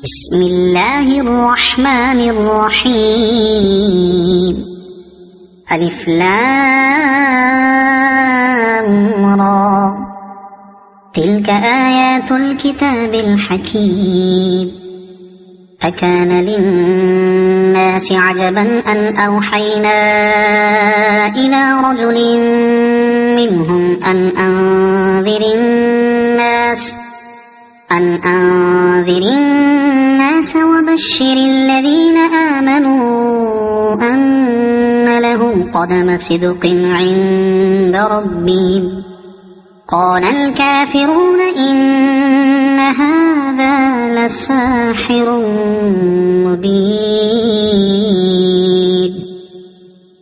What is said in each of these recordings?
بسم الله الرحمن الرحيم. ألف لام را. تلك آيات الكتاب الحكيم. أكان للناس عجبا أن أوحينا إلى رجل منهم أن أنذر الناس وبشر الذين آمنوا أن لهم قدم صدق عند ربهم. قال الكافرون إن هذا لساحر مبين.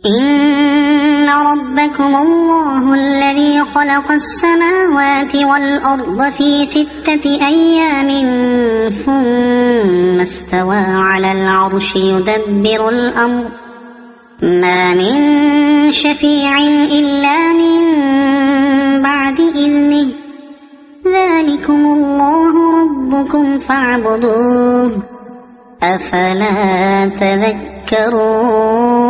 إن ربكم الله الذي خلق السماوات والأرض في 6 أيام ثم استوى على العرش يدبر الأمر ما من شفيع إلا من بعد إذنه ذلكم الله ربكم فاعبدوه أفلا تذكرون.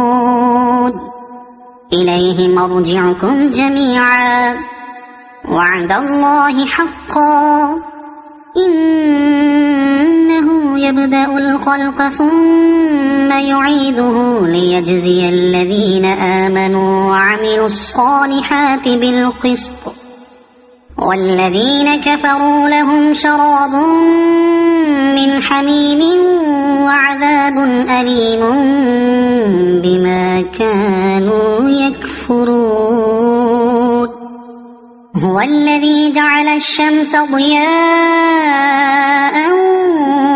إليه مرجعكم جميعا وعد الله حقا إنه يبدأ الخلق ثم يعيده ليجزي الذين آمنوا وعملوا الصالحات بالقسط والذين كفروا لهم شراب من حميم وعذاب أليم بما كانوا يكفرون. هو الذي جعل الشمس ضياء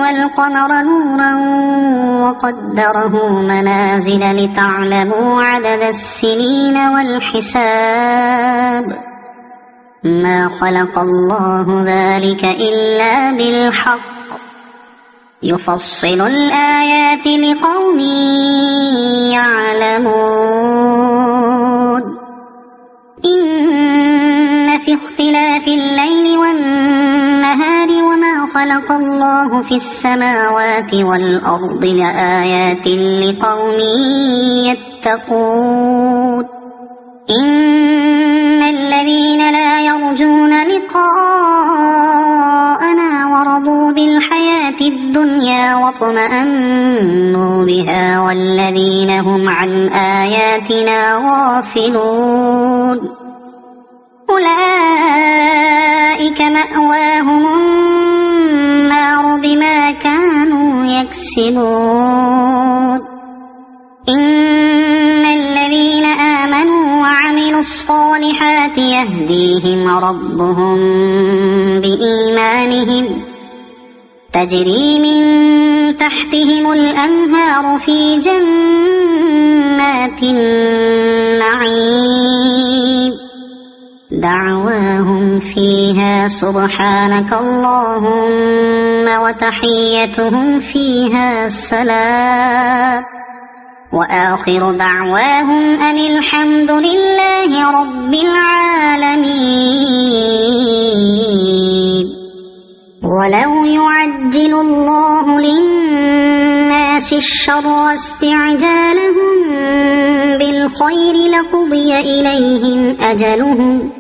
والقمر نورا وقدره منازل لتعلموا عدد السنين والحساب ما خلق الله ذلك إلا بالحق يفصل الآيات لقوم يعلمون. إن في اختلاف الليل والنهار وما خلق الله في السماوات والأرض لآيات لقوم يتقون. إن الذين لا يرجون لقاءنا ورضوا بالحياة الدنيا واطمأنوا بها والذين هم عن آياتنا غافلون أولئك مأواهم النار بما كانوا يكسبون. إن الذين آمنوا وعملوا الصالحات يهديهم ربهم بإيمانهم تجري من تحتهم الأنهار في جنات النعيم دعواهم فيها سبحانك اللهم وتحيتهم فيها سلام وآخر دعواهم أن الحمد لله رب العالمين. ولو يعجل الله للناس الشر استعجالهم بالخير لقضي إليهم أجلهم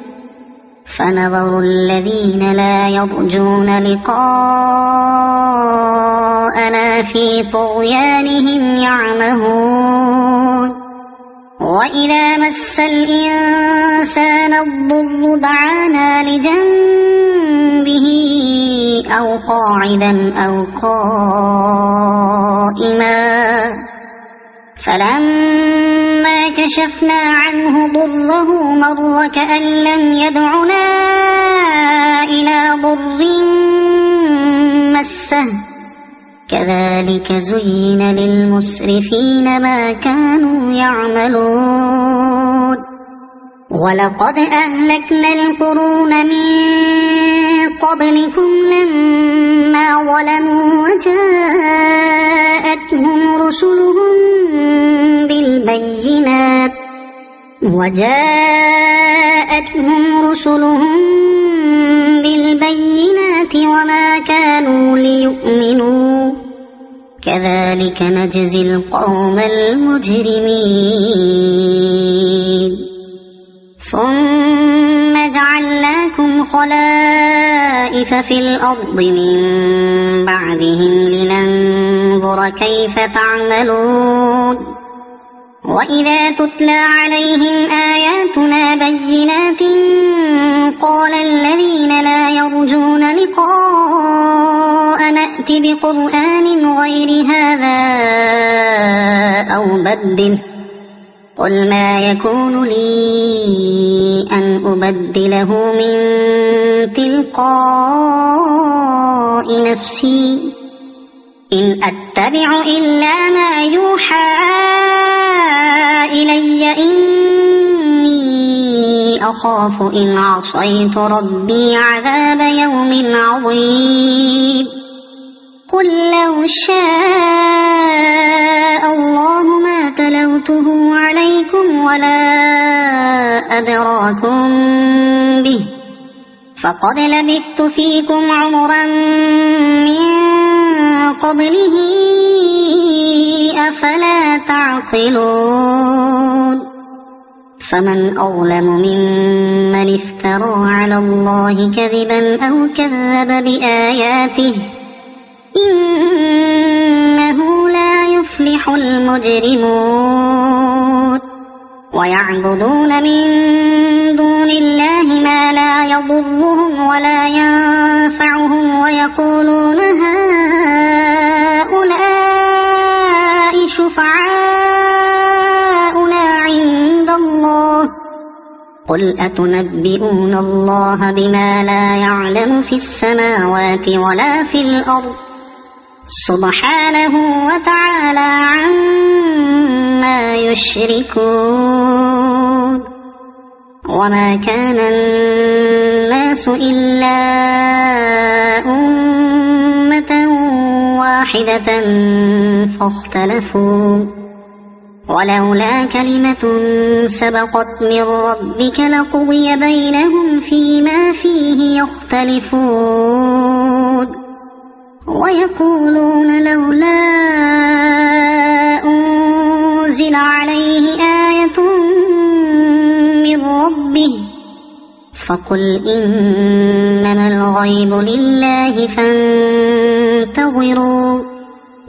فنظر الذين لا يرجون لقاءنا في طغيانهم يعمهون. وإذا مس الإنسان الضر دعانا لجنبه أو قاعدا أو قائما فلما كشفنا عنه ضره مر كأن لم يدعنا إلى ضر مسه كذلك زين للمسرفين ما كانوا يعملون. ولقد أهلكنا القرون من قبلكم لما ظلموا وجاءتهم رسلهم بالبينات وما كانوا ليؤمنوا كذلك نجزي القوم المجرمين ثم جعلناكم خلائف في الأرض من بعدهم لننظر كيف تعملون وإذا تتلى عليهم آياتنا بينات قال الذين لا يرجون لقاءنا ائت بقرآن غير هذا أو بدله قل ما يكون لي أن أبدله من تلقاء نفسي إن أتبع إلا ما يوحى إلي إني أخاف إن عصيت ربي عذاب يوم عظيم قل لو شاء الله ما تلوته عليكم ولا أدراكم به فقد لبثت فيكم عمرا من قبله أفلا تعقلون فمن أظلم ممن افترى على الله كذبا أو كذب بآياته إنه لا يفلح المجرمون ويعبدون من دون الله ما لا يضرهم ولا ينفعهم ويقولون هؤلاء شفعاؤنا عند الله قل أتنبئون الله بما لا يعلم في السماوات ولا في الأرض سبحانه وتعالى عما يشركون وما كان الناس إلا أمة واحدة فاختلفوا ولولا كلمة سبقت من ربك لقضي بينهم فيما فيه يختلفون ويقولون لولا أنزل عليه آية من ربه فقل إنما الغيب لله فانتظروا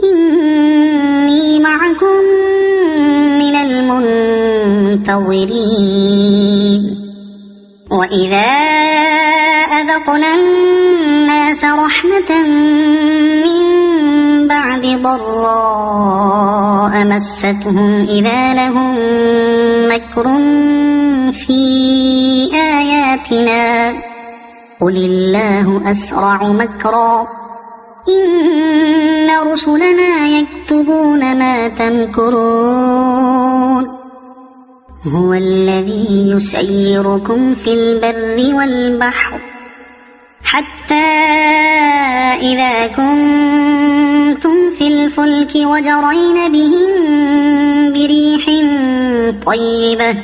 إني معكم من المنتظرين وإذا أذقنا الناس رحمة من بعد ضراء مستهم إذا لهم مكر في آياتنا قل الله أسرع مكرا إن رسلنا يكتبون ما تمكرون هو الذي يسيركم في البر والبحر حتى إذا كنتم في الفلك وجرين بهم بريح طيبة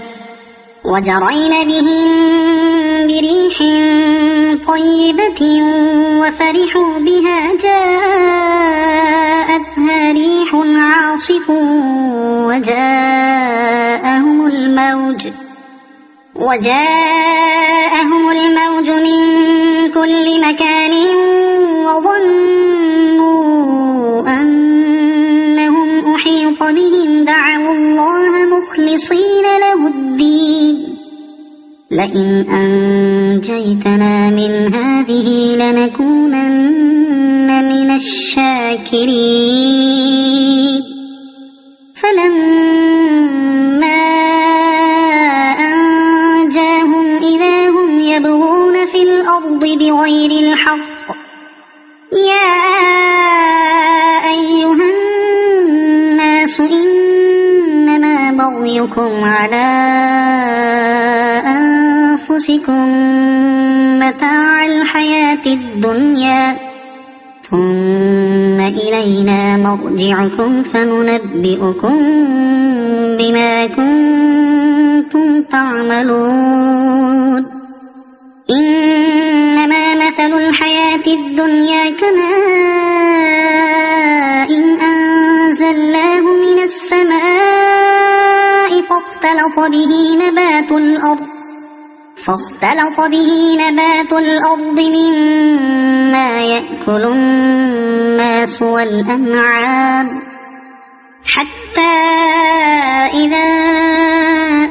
وفرحوا بها جاءتها ريح عاصف وجاءهم الموج من كل مكان وظنوا أنهم أحيط بهم دعوا الله مخلصين له الدين لئن أنجيتنا من هذه لنكونن من الشاكرين فلما أنجاهم إذا هم يبغون في الأرض بغير الحق يا أيها الناس إنما بغيكم على أنفسكم متاع الحياة الدنيا ثم إلينا مرجعكم فننبئكم بما كنتم تعملون إنما مثل الحياة الدنيا كماء إن فاختلط به نبات الأرض مما يأكل الناس والأنعام حتى إذا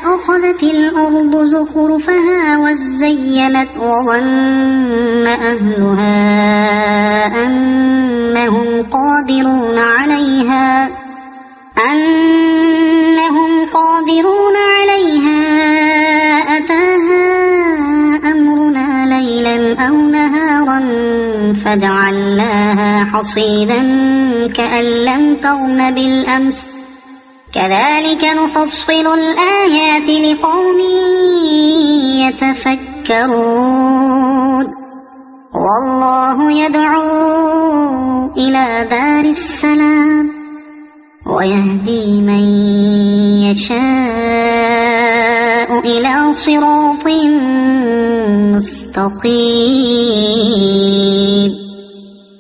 أخذت الأرض زخرفها وزينت وظن أهلها أنهم قادرون عليها أتاها أمرنا ليلا أو نهارا فجعلناها حصيدا كأن لم تغن بالأمس كذلك نفصل الآيات لقوم يتفكرون والله يدعو إلى دار السلام ويهدي من يشاء إلى صراط مستقيم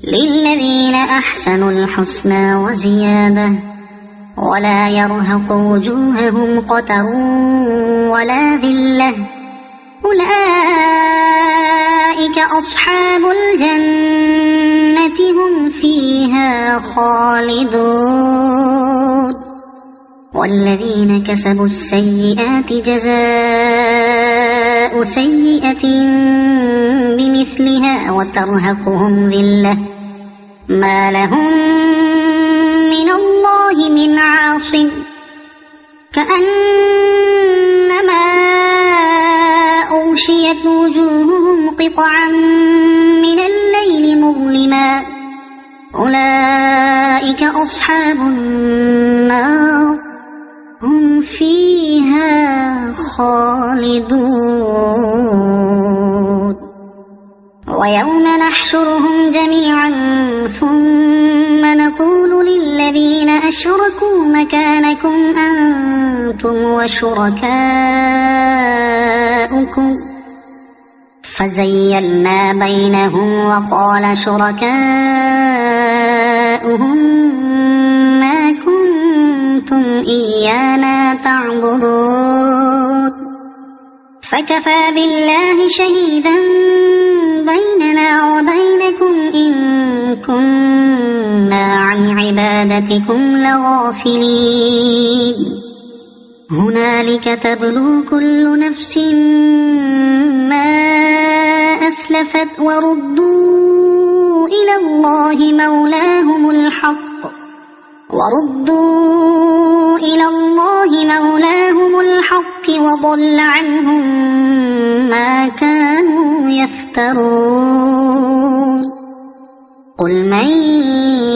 للذين أحسنوا الحسنى وزيادة ولا يرهق وجوههم قتر ولا ذلة أولئك أصحاب الجنة هم فيها خالدون والذين كسبوا السيئات جزاء سيئة بمثلها وترهقهم ذلة ما لهم من الله من عاصم كأنما أغشيت وجوههم قطعا من الليل مظلما أولئك أصحاب النار هم فيها خالدون ويوم نحشرهم جميعا ثم نقول للذين أشركوا مكانكم أنتم وشركاؤكم فزيلنا بينهم وقال شركاؤهم ما كنتم إيانا تعبدون فكفى بالله شهيدا بيننا وبينكم إن كنا عن عبادتكم لغافلين هنالك تبلو كل نفس ما أسلفت وردوا إلى الله مولاهم الحق وضل عنهم ما كانوا يفترون قل من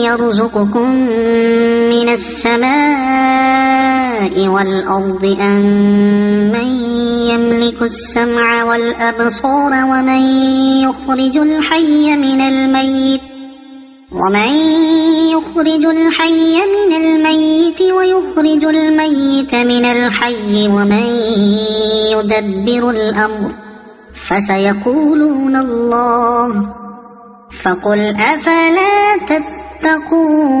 يرزقكم من السماء والأرض أم من يملك السمع والأبصار ومن يخرج الحي من الميت ويخرج الميت من الحي ومن يدبر الأمر فسيقولون الله فقل أفلا تتقون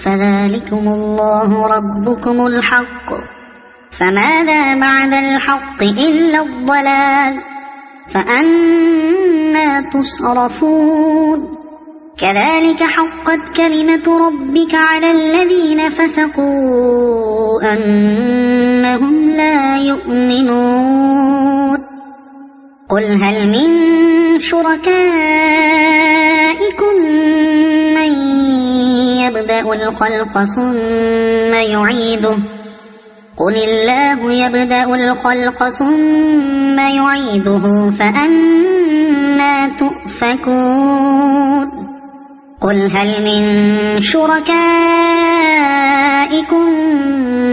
فذلكم الله ربكم الحق فماذا بعد الحق إلا الضلال فأنى تصرفون كذلك حقت كلمة ربك على الذين فسقوا أنهم لا يؤمنون قل هل من شركائكم من يبدأ الخلق ثم يعيده قل الله يبدأ الخلق ثم يعيده فأنى تؤفكون قل هل من شركائكم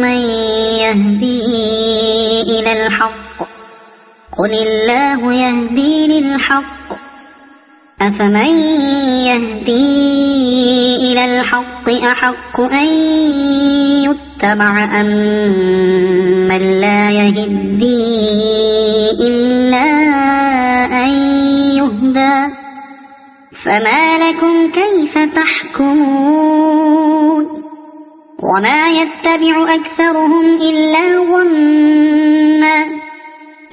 من يهدي إلى الحق قل الله يهدي للحق أفمن يهدي إلى الحق أحق أن يتبع أم من لا يهدي إلا أن يهدى فما لكم كيف تحكمون وما يتبع أكثرهم إلا ظنا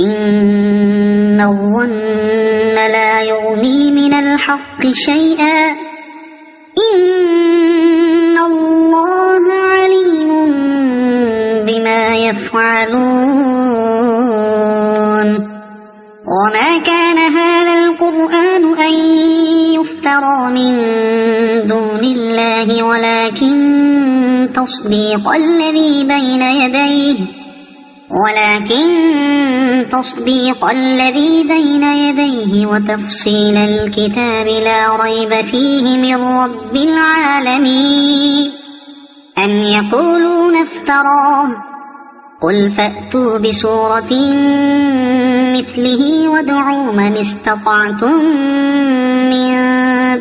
إن الظن لا يغني من الحق شيئا إن الله عليم بما يفعلون وما كان هذا القرآن أن يفترى من دون الله ولكن تصديق الذي بين يديه وتفصيل الكتاب لا ريب فيه من رب العالمين أم يقولون افتراه قل فأتوا بسورة مثله وادعوا من استطعتم من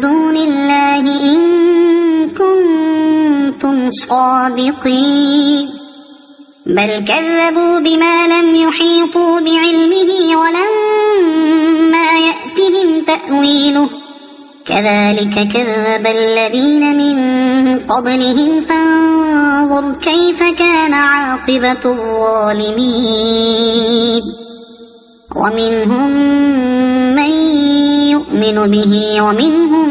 دون الله إن كنتم صادقين بل كذبوا بما لم يحيطوا بعلمه ولما يأتهم تأويله كذلك كذب الذين من قبلهم فانظر كيف كان عاقبة الظالمين ومنهم من يؤمن به ومنهم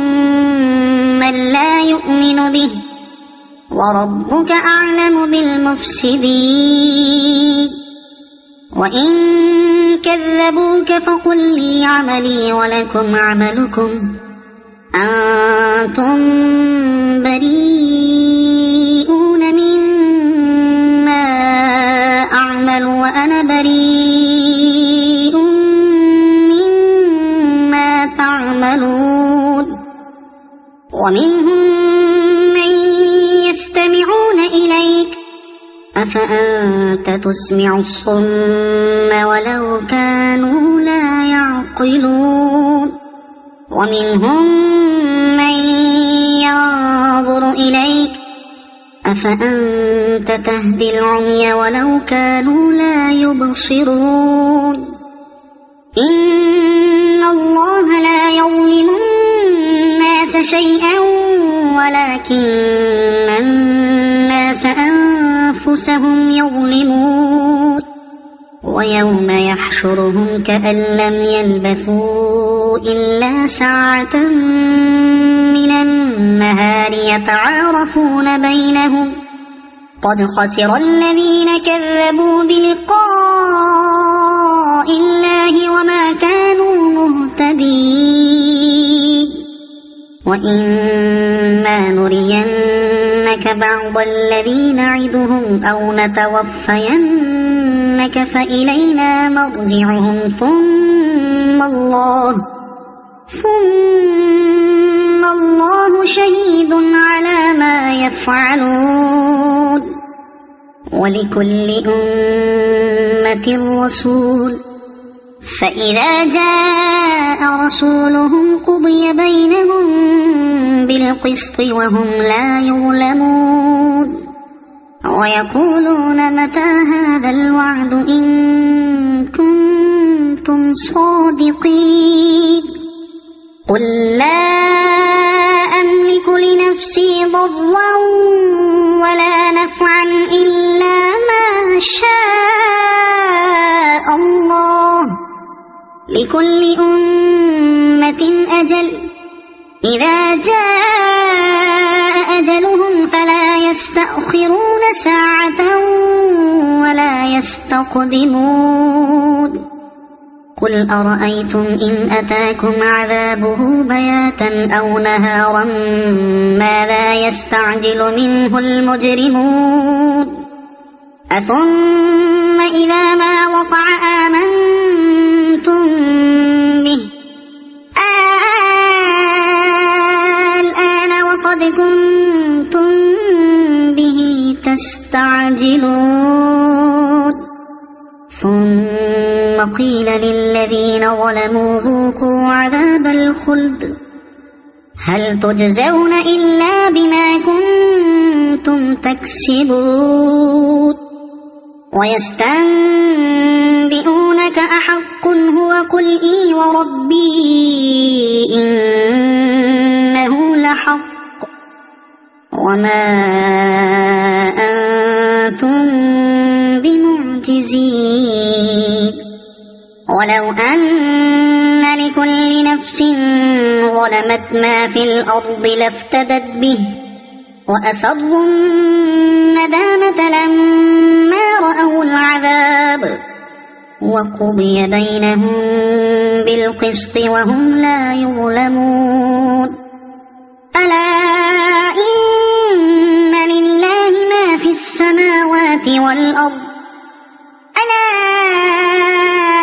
من لا يؤمن به وربك أعلم بالمفسدين وإن كذبوك فقل لي عملي ولكم عملكم أنتم بريئون مما أعمل وأنا بريء مما تعملون ومنهم من يستمعون إليك أفأنت تسمع الصم ولو كانوا لا يعقلون ومنهم من ينظر إليك أفأنت تهدي العمي ولو كانوا لا يبصرون إن الله لا يظلم الناس شيئا ولكن الناس أنفسهم يظلمون ويوم يحشرهم كأن لم يلبثوا إلا ساعة من النهار يتعارفون بينهم قد خسر الذين كذبوا بلقاء الله وما كانوا مهتدين وإما نرينك بعض الذي نعدهم أو نتوفينك فإلينا مرجعهم ثم الله شهيد على ما يفعلون ولكل أمة رسول فإذا جاء رسولهم قضي بينهم بالقسط وهم لا يظلمون ويقولون متى هذا الوعد إن كنتم صادقين قل لا أملك لنفسي ضرا ولا نفعا إلا ما شاء الله لكل أمة أجل إذا جاء أجلهم فلا يستأخرون ساعة ولا يستقدمون قل أرأيتم إن أتاكم عذابه بياتا أو نهارا ماذا يستعجل منه المجرمون أثم إذا ما وقع آمنتم به الآن وقد كنتم به تستعجلون ثم قيل للذين ظلموا ذوقوا عذاب الخلد هل تجزون إلا بما كنتم تكسبون ويستنبئونك أحق هو قل إي وربي إنه لحق وما ولو أن لكل نفس ظلمت ما في الأرض لافتدت به وأسروا الندامة لما رأوا العذاب وقضي بينهم بالقسط وهم لا يظلمون ألا إن لله ما في السماوات والأرض ألا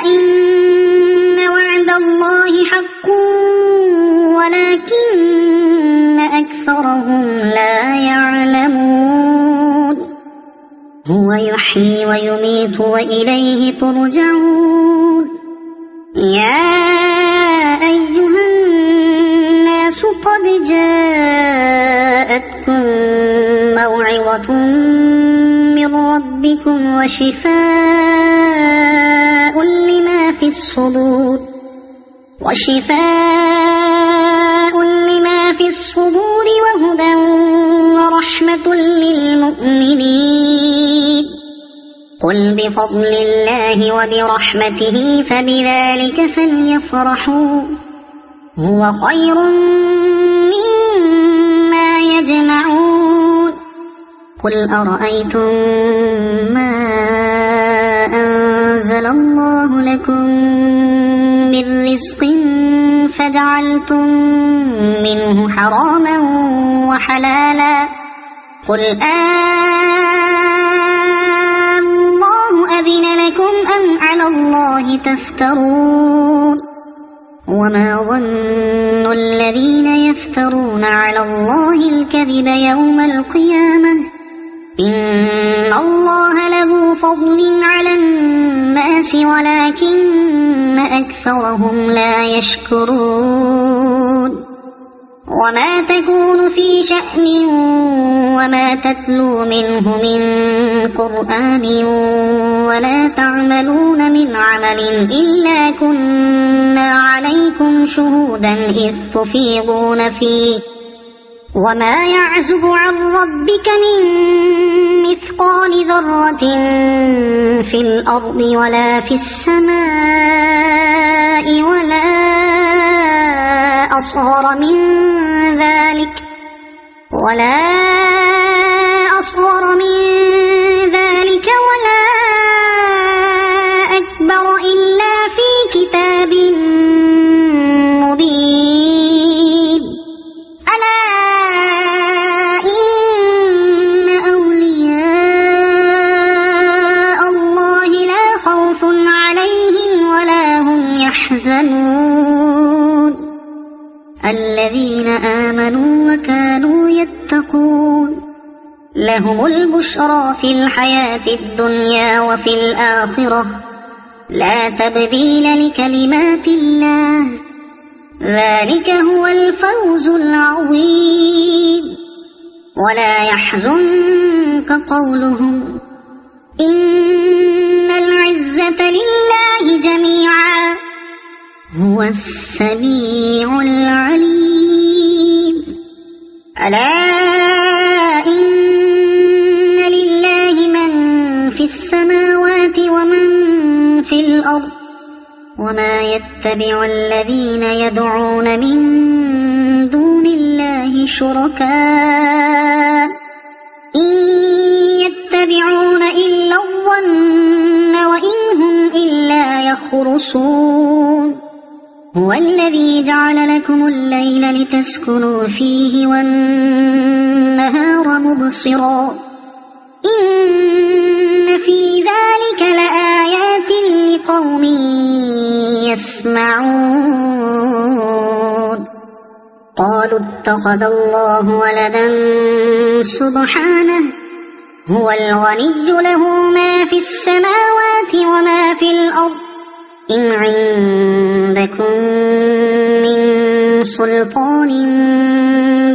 إن وعد الله حق ولكن أكثرهم لا يعلمون هو يحيي ويميت وإليه ترجعون يا أيها الناس قد جاءتكم موعظة من ربكم وشفاء لما في الصدور وهدى ورحمة للمؤمنين قل بفضل الله وبرحمته فبذلك فليفرحوا هو خير مما يجمعون قل أرأيتم ما أنزل الله لكم من رزق فجعلتم منه حراما وحلالا قل الله أذن لكم أم على الله تفترون وما ظن الذين يفترون على الله الكذب يوم القيامة إن الله له فضل على الناس ولكن أكثرهم لا يشكرون وما تكون في شأن وما تتلو منه من قرآن ولا تعملون من عمل إلا كنا عليكم شهودا إذ تفيضون فيه وما يعزب عن ربك من مثقال ذرة في الأرض ولا في السماء ولا أصغر من ذلك ولا أكبر إلا في كتاب مبين ألا إن أولياء الله لا خوف عليهم ولا هم يحزنون الذين آمنوا وكانوا يتقون لهم البشرى في الحياة الدنيا وفي الآخرة لا تبديل لكلمات الله ذلك هو الفوز العظيم ولا يحزنك قولهم إن العزة لله جميعا هو السميع العليم ألا إن لله من في السماوات ومن في الأرض وما يتبع الذين يدعون من دون الله شركاء إن يتبعون إلا الظن وإن هم إلا يخرصون هو الذي جعل لكم الليل لتسكنوا فيه والنهار مبصرا إن في ذلك لآيات لقوم يسمعون قالوا اتخذ الله ولدا سبحانه هو الغني له ما في السماوات وما في الأرض إن عندكم من سلطان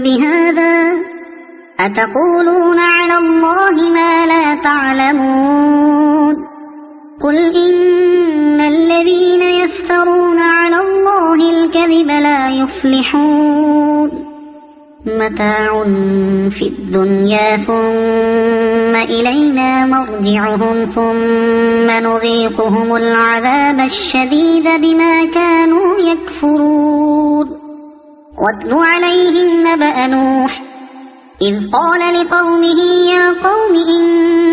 بهذا أتقولون على الله ما لا تعلمون قل إن الذين يفترون على الله الكذب لا يفلحون متاع في الدنيا ثم إلينا مرجعهم ثم نذيقهم العذاب الشديد بما كانوا يكفرون واتل عليهم نبأ نوح إذ قال لقومه يا قوم إن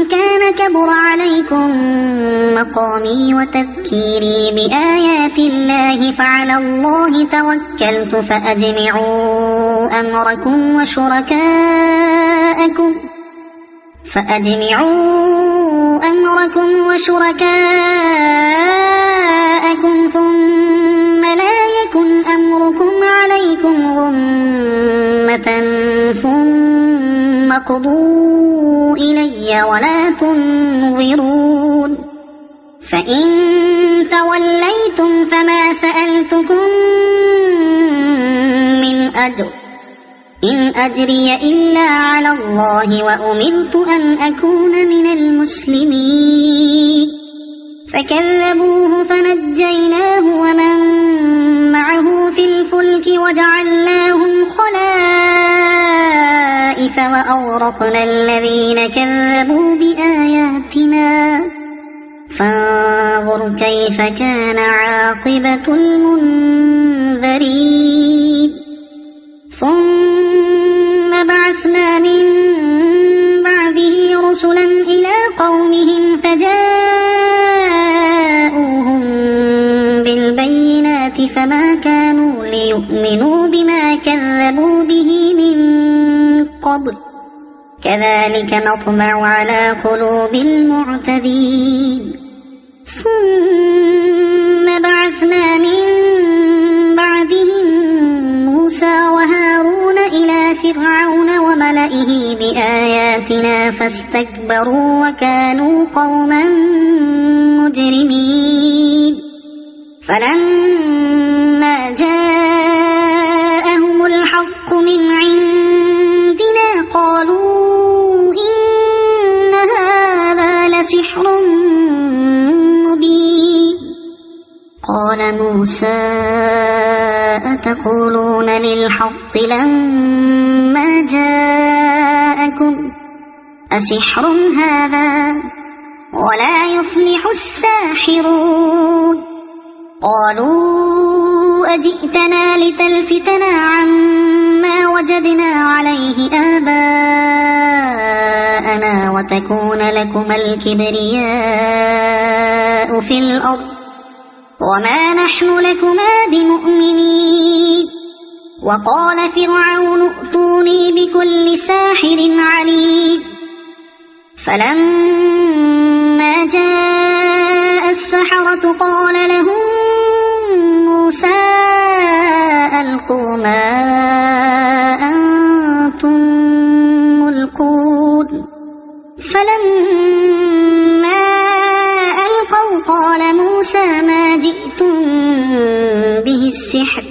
كان كبر عليكم مقامي وتذكيري بآيات الله فعلى الله توكلت فأجمعوا أمركم وشركاءكم ثم لا يكن أمركم عليكم غمة ثم اقضوا إلي ولا تنظرون فإن توليتم فما سألتكم من أجر إن أجري إلا على الله وأمرت أن أكون من المسلمين فكذبوه فنجيناه ومن معه في الفلك وجعلناهم خلائف وأغرقنا الذين كذبوا بآياتنا فانظر كيف كان عاقبة المنذرين ثم بعثنا من بعده رسلا إلى قومهم فجاءوهم بالبينات فما كانوا ليؤمنوا بما كذبوا به من قبل كذلك نطبع على قلوب المعتدين ثم بعثنا من بعدهم موسى وهارون إلى فرعون وملئه بآياتنا فاستكبروا وكانوا قوما مجرمين فلما جاءهم الحق من عندنا قالوا إن هذا لسحر مبين قال موسى أتقولون للحق لما جاءكم أسحر هذا ولا يفلح الساحرون قالوا أجئتنا لتلفتنا عما وجدنا عليه آباءنا وتكون لكما الكبرياء في الأرض وما نحن لكما بمؤمنين وقال فرعون ائتوني بكل ساحر عليم فلما جاء السحرة قال لهم موسى ألقوا ما أنتم ملقون فلما ألقوا قال موسى ما جئتم به السحر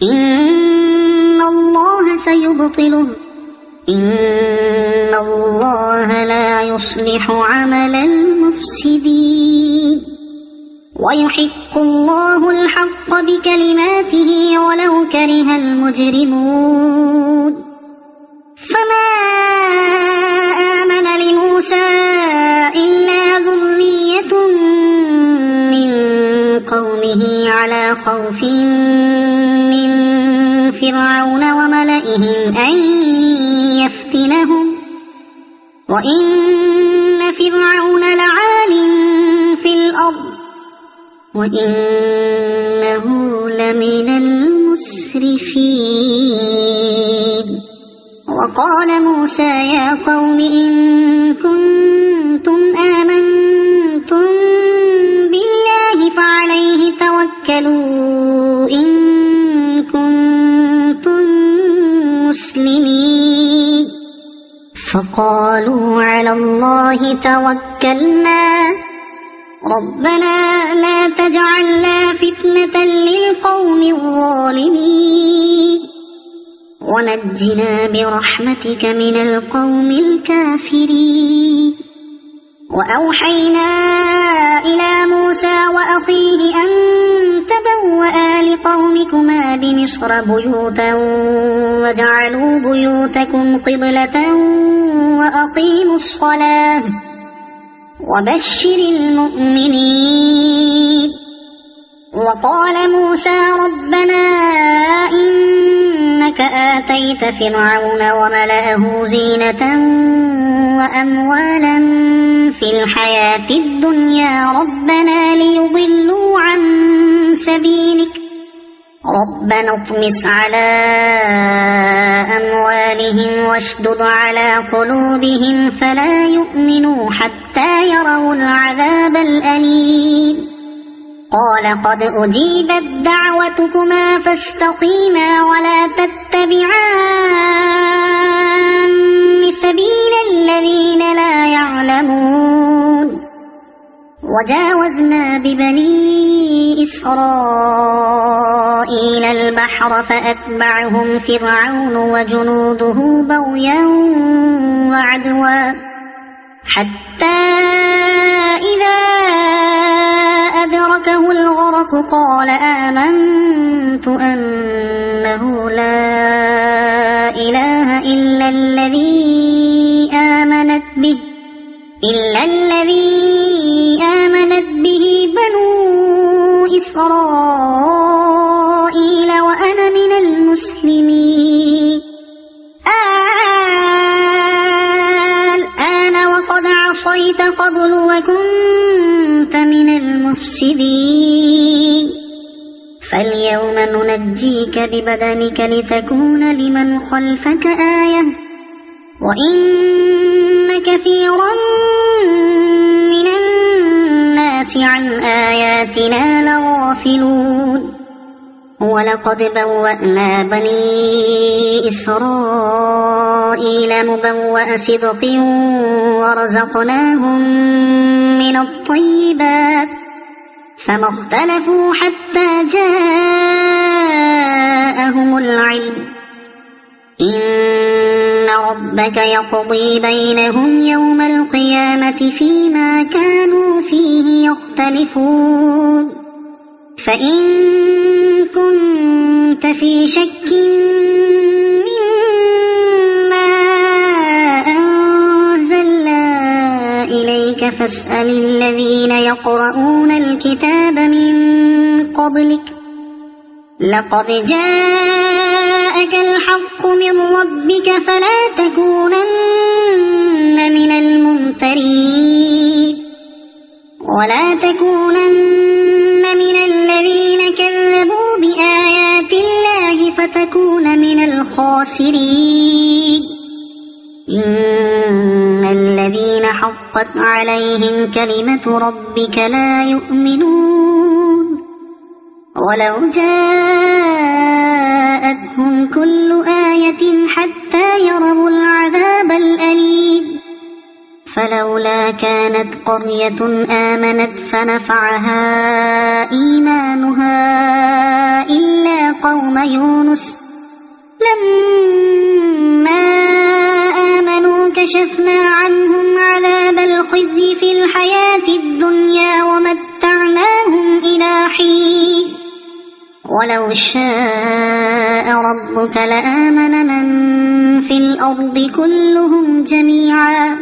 إن الله سيبطله إن الله لا يصلح عمل المفسدين ويحق الله الحق بكلماته ولو كره المجرمون فما آمن لموسى إلا ذرية من قومه على خوف من فرعون وملئهم أن يفتنهم وإن فرعون لعال في الأرض وإنه لمن المسرفين وقال موسى يا قوم إن كنتم آمنتم بالله فعليه توكلوا إن كنتم مسلمين فقالوا على الله توكلنا ربنا لا تجعلنا فتنة للقوم الظالمين ونجنا برحمتك من القوم الكافرين وأوحينا إلى موسى وأخيه أن تبوأ لقومكما بمصر بيوتا واجعلوا بيوتكم قبلة وأقيموا الصلاة وبشر المؤمنين. وقال موسى ربنا إنك آتيت فرعون وملأه زينة وأموالا في الحياة الدنيا ربنا ليضلوا عن سبيلك ربنا اطمس على أموالهم واشدد على قلوبهم فلا يؤمنوا حتى يروا العذاب الأليم. قال قد أجيبت دعوتكما فاستقيما ولا تتبعان سبيل الذين لا يعلمون. وجاوزنا ببني إسرائيل البحر فأتبعهم فرعون وجنوده بغيا وعدوا حتى إذا أدركه الغرق قال آمنت أنه لا إله إلا الذي آمنت به بنو إسرائيل وأنا من المسلمين. الآن وقد عصيت قبل وكنت من المفسدين فاليوم ننجيك ببدنك لتكون لمن خلفك آية وإن كثيرا من الناس عن آياتنا لغافلون. ولقد بوأنا بني إسرائيل مبوأ صدق ورزقناهم من الطيبات فما اختلفوا حتى جاءهم العلم إن ربك يقضي بينهم يوم القيامة فيما كانوا فيه يختلفون. فإن كنت في شك مما أنزلنا إليك فاسأل الذين يقرؤون الكتاب من قبلك لقد جاءك الحق من ربك فلا تكونن من الممترين ولا تكونن من الذين كذبوا بآيات الله فتكون من الخاسرين. إن الذين حقت عليهم كلمة ربك لا يؤمنون ولو جاءتهم كل آية حتى يروا العذاب الأليم. فلولا كانت قرية آمنت فنفعها إيمانها إلا قوم يونس لما آمنوا كشفنا عنهم عذاب الخزي في الحياة الدنيا ومتعناهم إلى حين. ولو شاء ربك لآمن من في الأرض كلهم جميعا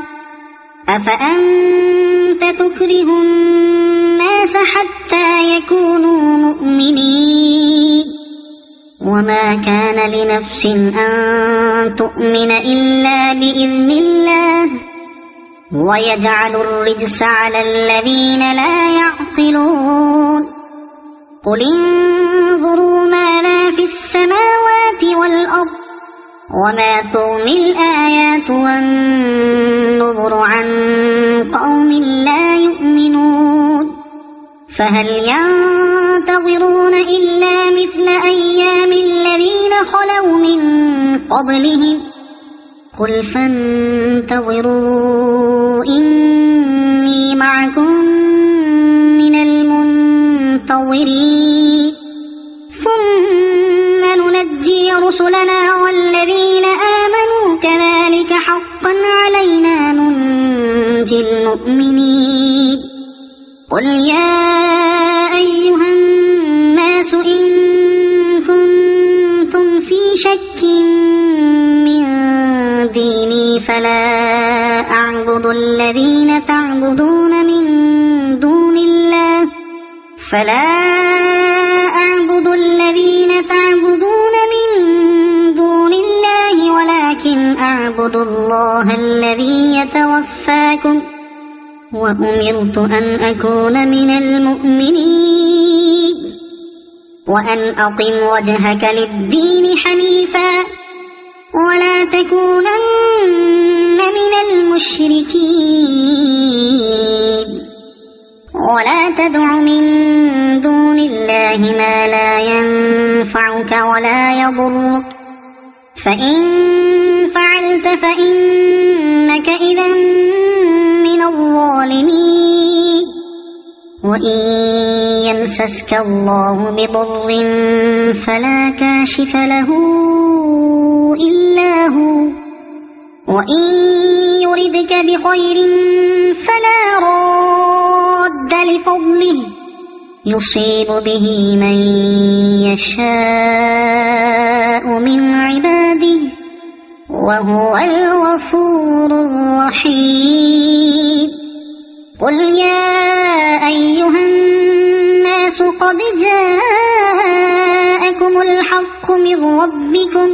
أفأنت تكره الناس حتى يكونوا مؤمنين. وما كان لنفس أن تؤمن إلا بإذن الله ويجعل الرجس على الذين لا يعقلون. قل انظروا ماذا في السماوات والأرض وما تغني الآيات والنذر عن قوم لا يؤمنون. فهل ينتظرون إلا مثل أيام الذين خلوا من قبلهم قل فانتظروا إني معكم من المنتظرين ثم ننجي رسلنا والذين آمنوا كذلك حقا علينا ننجي المؤمنين. المؤمنين قل يا أيها الناس إن كنتم في شك من ديني فلا أعبد الذين تعبدون من دون الله ولكن أعبد الله الذي يتوفاكم وأمرت أن أكون من المؤمنين وأن أقم وجهك للدين حنيفا ولا تكونن من المشركين ولا تدع من دون الله ما لا ينفعك ولا يضرك فإن فعلت فإنك إذا من الظالمين وإن يمسسك الله بضر فلا كاشف له إلا هو وإن يردك بخير فلا راد لفضله يصيب به من يشاء من عباده وهو الغفور الرحيم قل يا أيها الناس قد جاءكم الحق من ربكم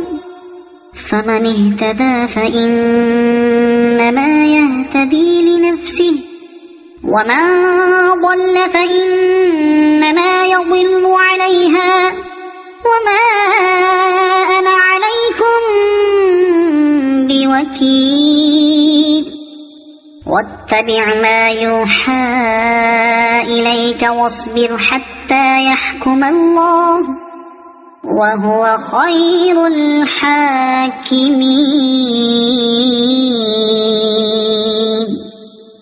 فمن اهتدى فإنما يهتدي لنفسه ومن ضل فإنما يضل عليها وما أنا عليكم بوكيل واتبع ما يوحى إليك واصبر حتى يحكم الله وهو خير الحاكمين.